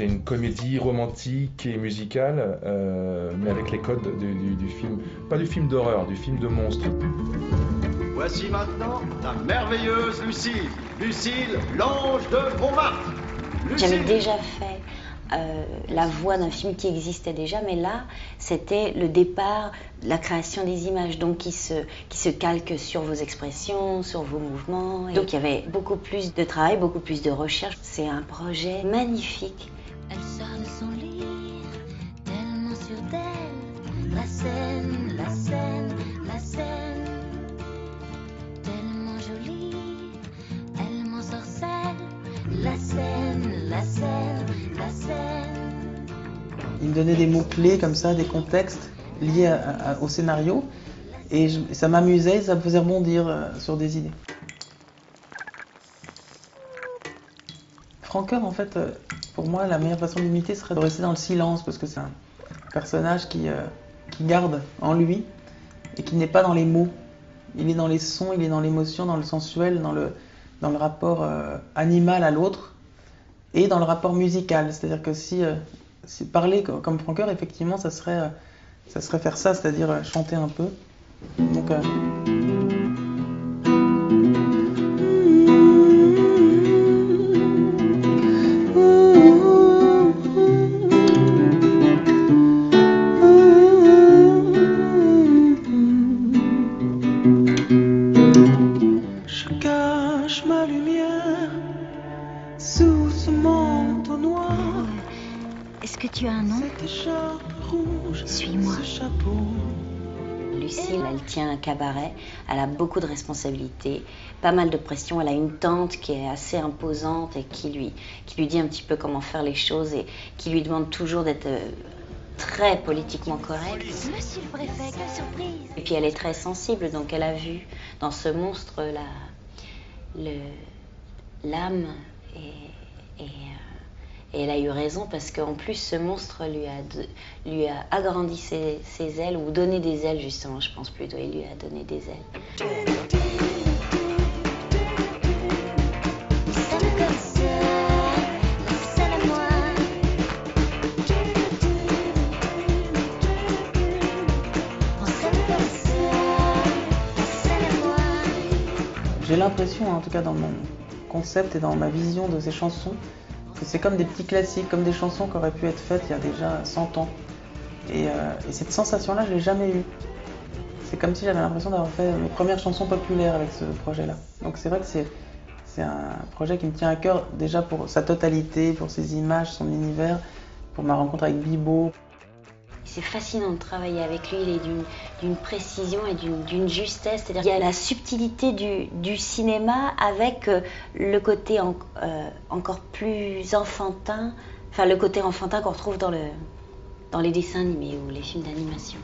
c'est une comédie romantique et musicale, mais avec les codes du film, pas du film d'horreur, du film de monstre. Voici maintenant la merveilleuse Lucille. Lucille, l'ange de Montmartre. J'avais déjà fait la voix d'un film qui existait déjà, mais là, c'était le départ, la création des images, donc qui se calque sur vos expressions, sur vos mouvements. Et donc il y avait beaucoup plus de travail, beaucoup plus de recherche. C'est un projet magnifique. Elle sort de son lit, tellement sûre d'elle. La scène, la scène, la scène. Tellement jolie, elle m'ensorcelle. La scène, la scène, la scène. Il me donnait des mots-clés comme ça, des contextes liés au scénario. Et ça m'amusait, ça me faisait rebondir sur des idées. Francoeur, en fait, pour moi, la meilleure façon d'imiter serait de rester dans le silence, parce que c'est un personnage qui garde en lui et qui n'est pas dans les mots. Il est dans les sons, il est dans l'émotion, dans le sensuel, dans le rapport animal à l'autre et dans le rapport musical. C'est-à-dire que si parler comme Francoeur, effectivement, ça serait faire ça, c'est-à-dire chanter un peu. Donc, ma lumière sous ce manteau noir. Est-ce que tu as un nom? Cette écharpe rouge, Suis-moi. ce chapeau. Lucille, elle tient un cabaret, elle a beaucoup de responsabilités, pas mal de pression. Elle a une tante qui est assez imposante et qui lui dit un petit peu comment faire les choses et qui lui demande toujours d'être très politiquement correcte. Monsieur le préfet, quelle surprise! Et puis elle est très sensible, donc elle a vu dans ce monstre l'âme et elle a eu raison parce qu'en plus ce monstre lui a agrandi ses ailes ou donné des ailes justement, je pense plutôt, il lui a donné des ailes. J'ai l'impression, en tout cas dans mon concept et dans ma vision de ces chansons, que c'est comme des petits classiques, comme des chansons qui auraient pu être faites il y a déjà 100 ans. Et cette sensation-là, je ne l'ai jamais eue. C'est comme si j'avais l'impression d'avoir fait mes premières chansons populaires avec ce projet-là. Donc c'est vrai que c'est un projet qui me tient à cœur, déjà pour sa totalité, pour ses images, son univers, pour ma rencontre avec Bibo. C'est fascinant de travailler avec lui, il est d'une précision et d'une justesse. C'est-à-dire qu'il y a la subtilité du cinéma avec le côté encore plus enfantin, enfin le côté enfantin qu'on retrouve dans les dessins animés ou les films d'animation.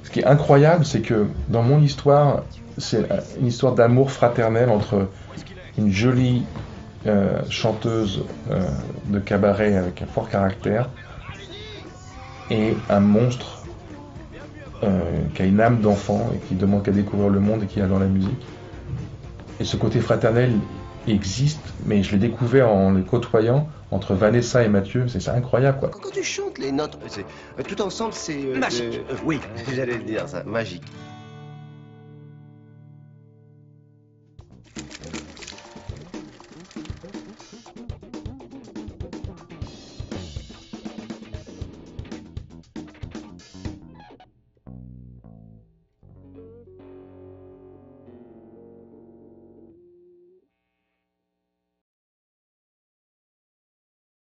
Ce qui est incroyable, c'est que dans mon histoire, c'est une histoire d'amour fraternel entre une jolie chanteuse de cabaret avec un fort caractère et un monstre qui a une âme d'enfant et qui demande qu'à découvrir le monde et qui adore la musique. Et ce côté fraternel existe, mais je l'ai découvert en le côtoyant entre Vanessa et Mathieu, c'est incroyable quoi. Quand tu chantes les notes, tout ensemble, c'est... Magique. Oui, j'allais le dire ça, magique.